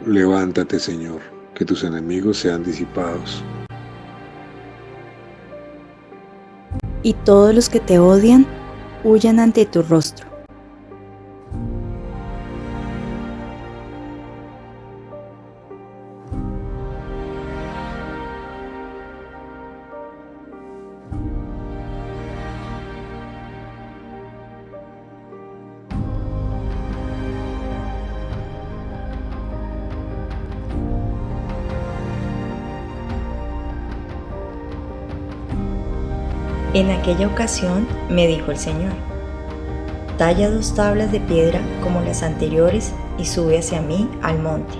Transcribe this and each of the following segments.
Levántate, Señor, que tus enemigos sean disipados. Y todos los que te odian huyan ante tu rostro. En aquella ocasión me dijo el Señor: talla 2 tablas de piedra como las anteriores y sube hacia mí al monte.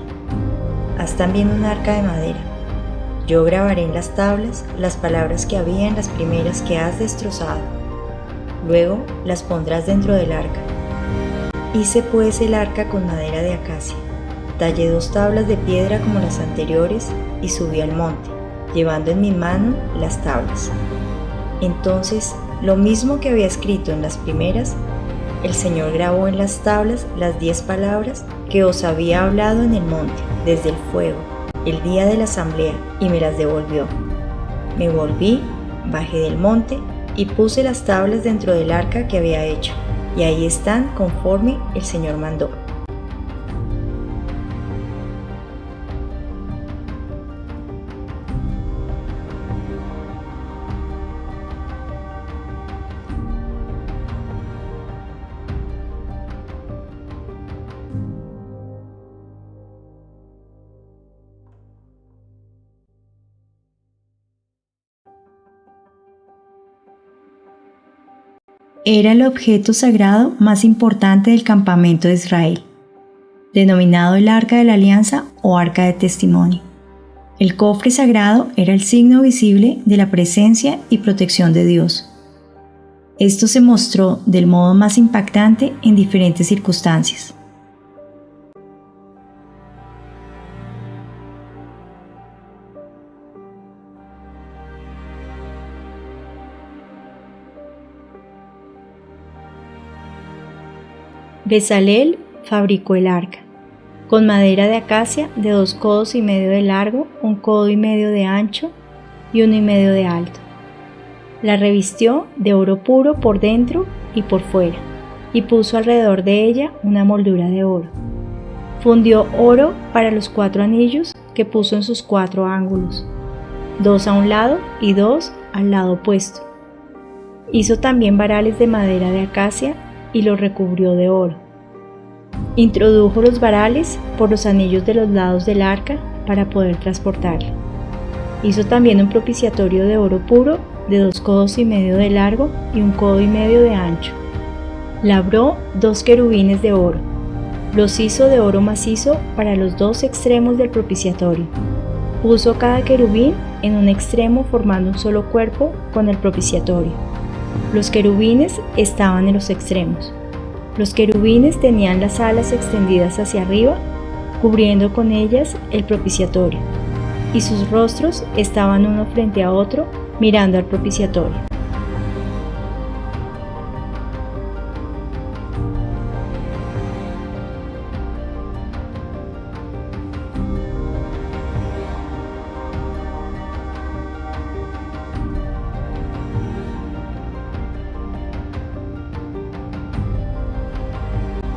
Haz también un arca de madera. Yo grabaré en las tablas las palabras que había en las primeras que has destrozado. Luego las pondrás dentro del arca. Hice pues el arca con madera de acacia. Tallé 2 tablas de piedra como las anteriores y subí al monte, llevando en mi mano las tablas. Entonces, lo mismo que había escrito en las primeras, el Señor grabó en las tablas las 10 palabras que os había hablado en el monte, desde el fuego, el día de la asamblea, y me las devolvió. Me volví, bajé del monte y puse las tablas dentro del arca que había hecho, y ahí están conforme el Señor mandó. Era el objeto sagrado más importante del campamento de Israel, denominado el Arca de la Alianza o Arca de Testimonio. El cofre sagrado era el signo visible de la presencia y protección de Dios. Esto se mostró del modo más impactante en diferentes circunstancias. Bezalel fabricó el arca, con madera de acacia de 2 codos y medio de largo, 1 codo y medio de ancho y 1 y medio de alto. La revistió de oro puro por dentro y por fuera, y puso alrededor de ella una moldura de oro. Fundió oro para los 4 anillos que puso en sus 4 ángulos, 2 a un lado y 2 al lado opuesto. Hizo también varales de madera de acacia y los recubrió de oro. Introdujo los varales por los anillos de los lados del arca para poder transportarla. Hizo también un propiciatorio de oro puro de 2 codos y medio de largo y 1 codo y medio de ancho. Labró 2 querubines de oro. Los hizo de oro macizo para los 2 extremos del propiciatorio. Puso cada querubín en un extremo formando un solo cuerpo con el propiciatorio. Los querubines estaban en los extremos. Los querubines tenían las alas extendidas hacia arriba, cubriendo con ellas el propiciatorio, y sus rostros estaban uno frente a otro, mirando al propiciatorio.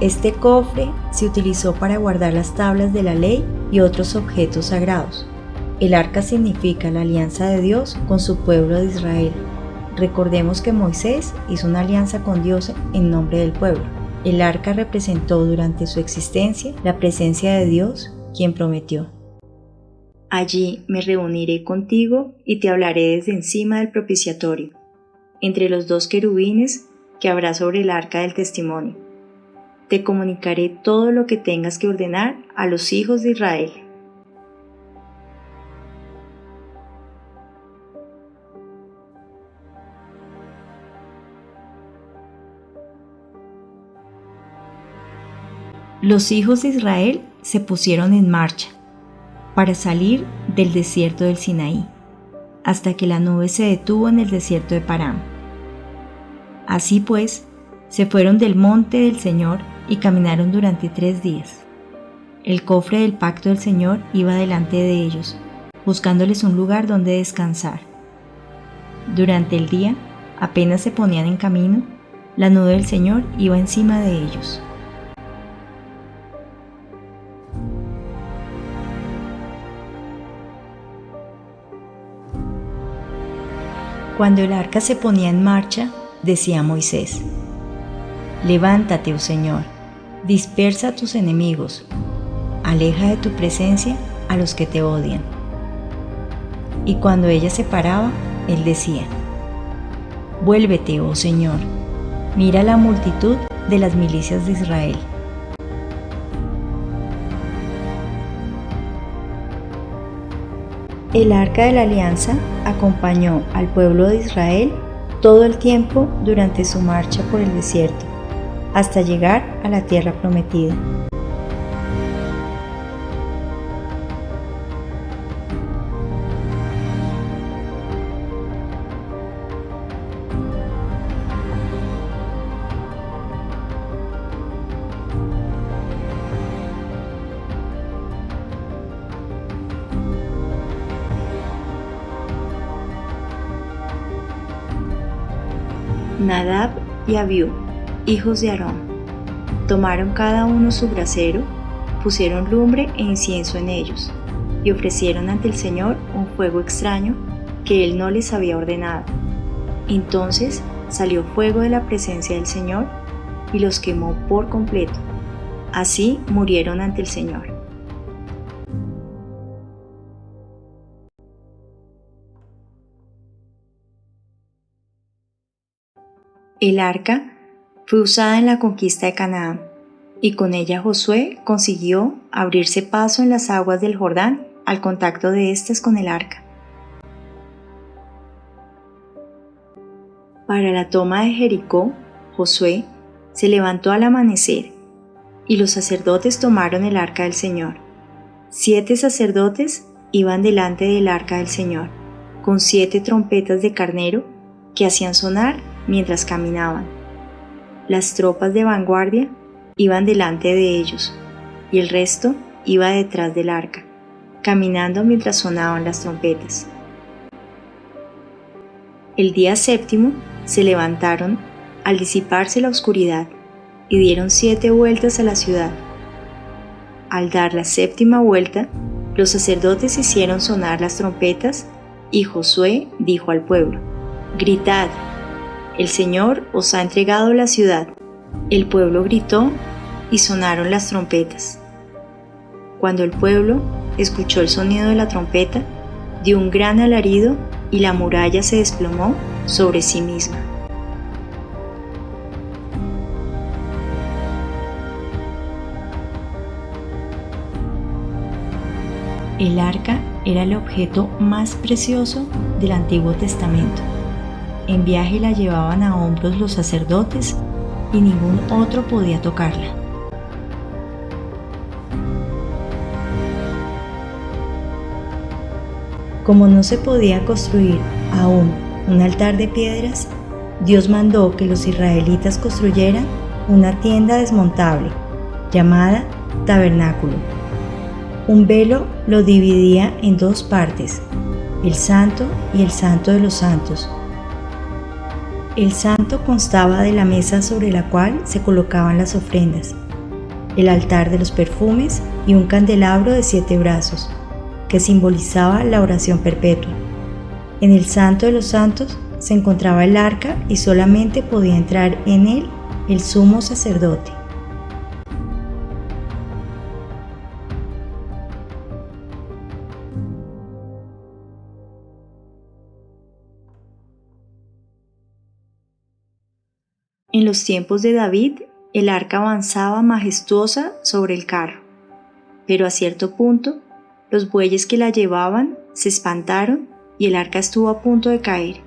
Este cofre se utilizó para guardar las tablas de la ley y otros objetos sagrados. El arca significa la alianza de Dios con su pueblo de Israel. Recordemos que Moisés hizo una alianza con Dios en nombre del pueblo. El arca representó durante su existencia la presencia de Dios, quien prometió: allí me reuniré contigo y te hablaré desde encima del propiciatorio, entre los 2 querubines que habrá sobre el arca del testimonio. Te comunicaré todo lo que tengas que ordenar a los hijos de Israel. Los hijos de Israel se pusieron en marcha para salir del desierto del Sinaí, hasta que la nube se detuvo en el desierto de Parán. Así pues, se fueron del monte del Señor y caminaron durante 3 días. el cofre del pacto del Señor iba delante de ellos, buscándoles un lugar donde descansar. Durante el día, apenas se ponían en camino, la nube del Señor iba encima de ellos. Cuando el arca se ponía en marcha, decía Moisés: «Levántate, oh Señor, dispersa a tus enemigos, aleja de tu presencia a los que te odian». Y cuando ella se paraba, él decía: «Vuélvete, oh Señor, mira la multitud de las milicias de Israel». El Arca de la Alianza acompañó al pueblo de Israel todo el tiempo durante su marcha por el desierto, hasta llegar a la tierra prometida. Nadab y Abiú, hijos de Aarón, tomaron cada uno su brasero, pusieron lumbre e incienso en ellos, y ofrecieron ante el Señor un fuego extraño que él no les había ordenado. Entonces salió fuego de la presencia del Señor y los quemó por completo. Así murieron ante el Señor. El arca fue usada en la conquista de Canaán, y con ella Josué consiguió abrirse paso en las aguas del Jordán al contacto de éstas con el arca. Para la toma de Jericó, Josué se levantó al amanecer, y los sacerdotes tomaron el arca del Señor. 7 sacerdotes iban delante del arca del Señor, con 7 trompetas de carnero que hacían sonar mientras caminaban. Las tropas de vanguardia iban delante de ellos, y el resto iba detrás del arca, caminando mientras sonaban las trompetas. El día 7 se levantaron al disiparse la oscuridad y dieron 7 vueltas a la ciudad. Al dar la 7ª vuelta, los sacerdotes hicieron sonar las trompetas y Josué dijo al pueblo: «Gritad, el Señor os ha entregado la ciudad». El pueblo gritó y sonaron las trompetas. Cuando el pueblo escuchó el sonido de la trompeta, dio un gran alarido y la muralla se desplomó sobre sí misma. El arca era el objeto más precioso del Antiguo Testamento. En viaje la llevaban a hombros los sacerdotes y ningún otro podía tocarla. Como no se podía construir aún un altar de piedras, Dios mandó que los israelitas construyeran una tienda desmontable llamada tabernáculo. Un velo lo dividía en 2 partes, el santo y el santo de los santos. El santo constaba de la mesa sobre la cual se colocaban las ofrendas, el altar de los perfumes y un candelabro de 7 brazos, que simbolizaba la oración perpetua. En el santo de los santos se encontraba el arca y solamente podía entrar en él el sumo sacerdote. En los tiempos de David, el arca avanzaba majestuosa sobre el carro, pero a cierto punto, los bueyes que la llevaban se espantaron y el arca estuvo a punto de caer.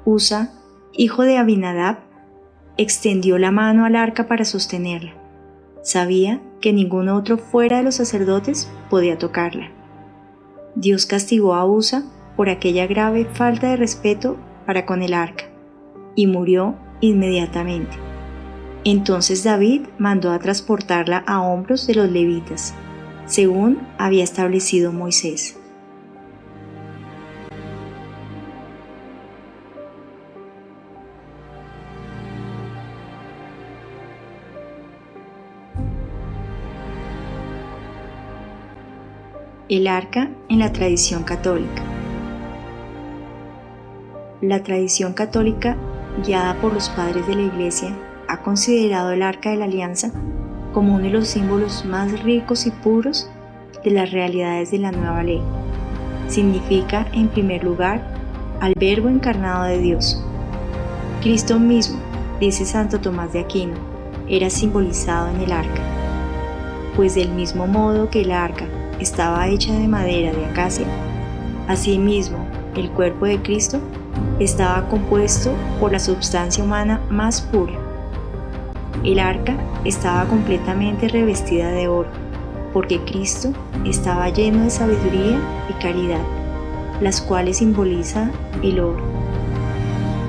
Usa, hijo de Abinadab, extendió la mano al arca para sostenerla. Sabía que ningún otro fuera de los sacerdotes podía tocarla. Dios castigó a Usa por aquella grave falta de respeto para con el arca, y murió inmediatamente. Entonces David mandó a transportarla a hombros de los levitas, según había establecido Moisés. El arca en la tradición católica. La tradición católica, guiada por los padres de la Iglesia, ha considerado el arca de la alianza como uno de los símbolos más ricos y puros de las realidades de la nueva ley. Significa, en primer lugar, al Verbo encarnado de Dios. Cristo mismo, dice Santo Tomás de Aquino, era simbolizado en el arca, pues del mismo modo que el arca estaba hecha de madera de acacia, asimismo el cuerpo de Cristo estaba compuesto por la substancia humana más pura. El arca estaba completamente revestida de oro, porque Cristo estaba lleno de sabiduría y caridad, las cuales simboliza el oro.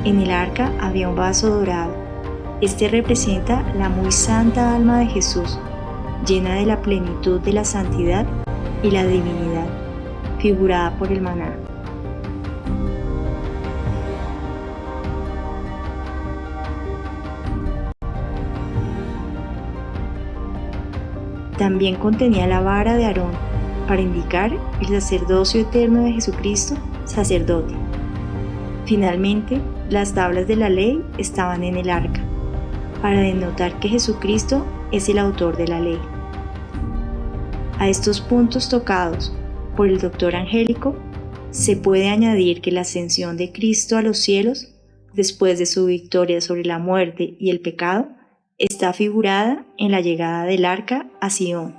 En el arca había un vaso dorado. Este representa la muy santa alma de Jesús, llena de la plenitud de la santidad y la divinidad, figurada por el maná. También contenía la vara de Aarón, para indicar el sacerdocio eterno de Jesucristo, sacerdote. Finalmente, las tablas de la ley estaban en el arca, para denotar que Jesucristo es el autor de la ley. A estos puntos tocados por el doctor Angélico, se puede añadir que la ascensión de Cristo a los cielos, después de su victoria sobre la muerte y el pecado, está figurada en la llegada del arca a Sion.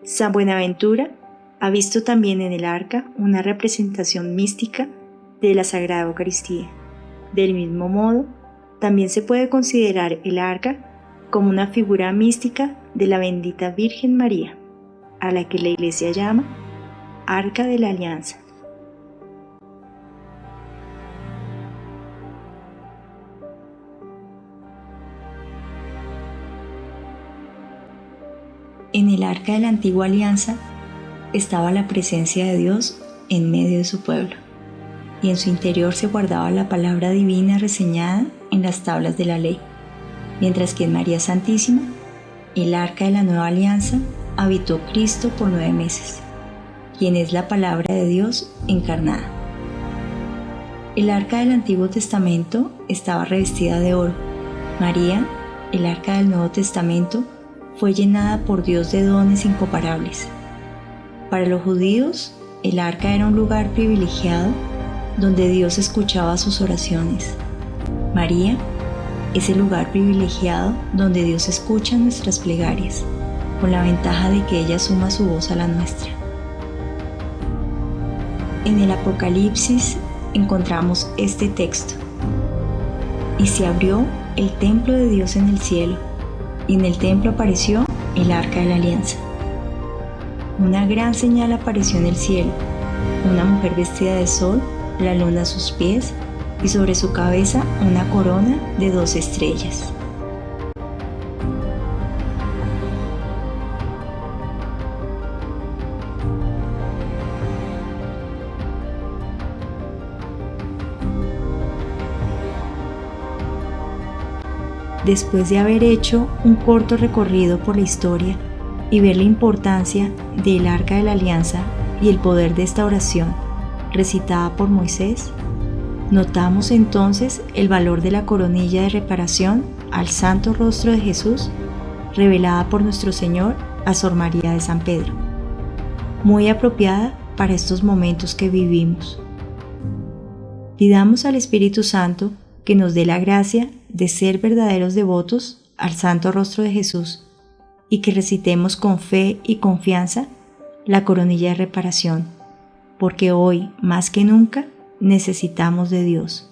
San Buenaventura ha visto también en el arca una representación mística de la Sagrada Eucaristía. Del mismo modo, también se puede considerar el arca como una figura mística de la bendita Virgen María, a la que la Iglesia llama Arca de la Alianza. En el arca de la antigua alianza estaba la presencia de Dios en medio de su pueblo, y en su interior se guardaba la palabra divina reseñada en las tablas de la ley, mientras que en María Santísima, el arca de la nueva alianza, habitó Cristo por 9 meses, quien es la palabra de Dios encarnada. El arca del Antiguo Testamento estaba revestida de oro. María, el arca del Nuevo Testamento, fue llenada por Dios de dones incomparables. Para los judíos, el arca era un lugar privilegiado donde Dios escuchaba sus oraciones. María es el lugar privilegiado donde Dios escucha nuestras plegarias, con la ventaja de que ella suma su voz a la nuestra. En el Apocalipsis encontramos este texto: y se abrió el templo de Dios en el cielo, y en el templo apareció el arca de la alianza. Una gran señal apareció en el cielo: una mujer vestida de sol, la luna a sus pies, y sobre su cabeza una corona de 12 estrellas. Después de haber hecho un corto recorrido por la historia y ver la importancia del Arca de la Alianza y el poder de esta oración recitada por Moisés, notamos entonces el valor de la coronilla de reparación al Santo Rostro de Jesús, revelada por nuestro Señor a Sor María de San Pedro, muy apropiada para estos momentos que vivimos. Pidamos al Espíritu Santo que nos dé la gracia de ser verdaderos devotos al Santo Rostro de Jesús y que recitemos con fe y confianza la coronilla de reparación, porque hoy, más que nunca, necesitamos de Dios,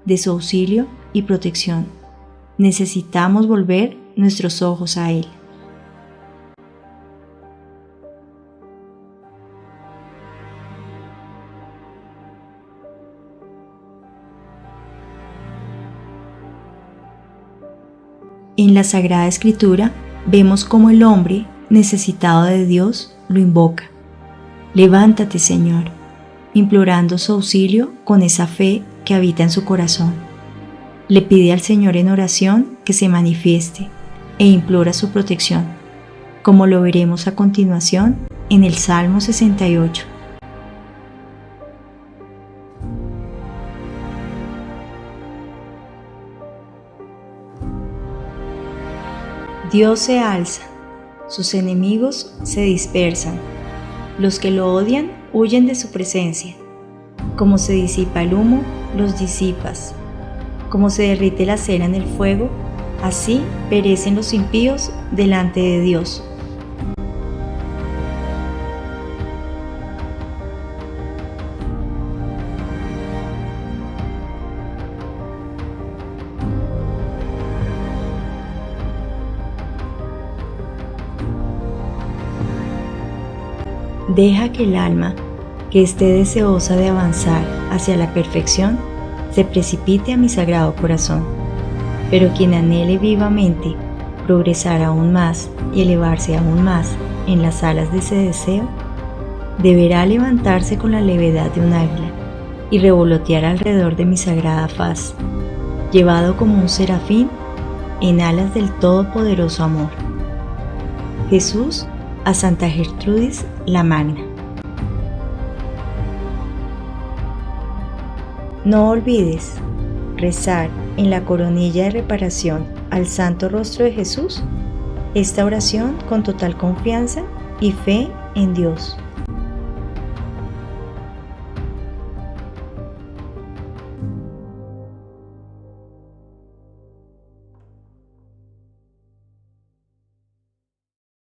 de su auxilio y protección. Necesitamos volver nuestros ojos a Él. En la Sagrada Escritura vemos cómo el hombre, necesitado de Dios lo invoca. Levántate, Señor, implorando su auxilio con esa fe que habita en su corazón. Le pide al Señor en oración que se manifieste e implora su protección, como lo veremos a continuación en el Salmo 68. Dios se alza, sus enemigos se dispersan, los que lo odian huyen de su presencia. Como se disipa el humo, los disipas. Como se derrite la cera en el fuego, así perecen los impíos delante de Dios. Deja que el alma, que esté deseosa de avanzar hacia la perfección, se precipite a mi sagrado corazón. Pero quien anhele vivamente progresar aún más y elevarse aún más en las alas de ese deseo, deberá levantarse con la levedad de un águila y revolotear alrededor de mi sagrada faz, llevado como un serafín en alas del todopoderoso amor. Jesús a Santa Gertrudis la Magna. No olvides rezar en la coronilla de reparación al Santo Rostro de Jesús esta oración con total confianza y fe en Dios.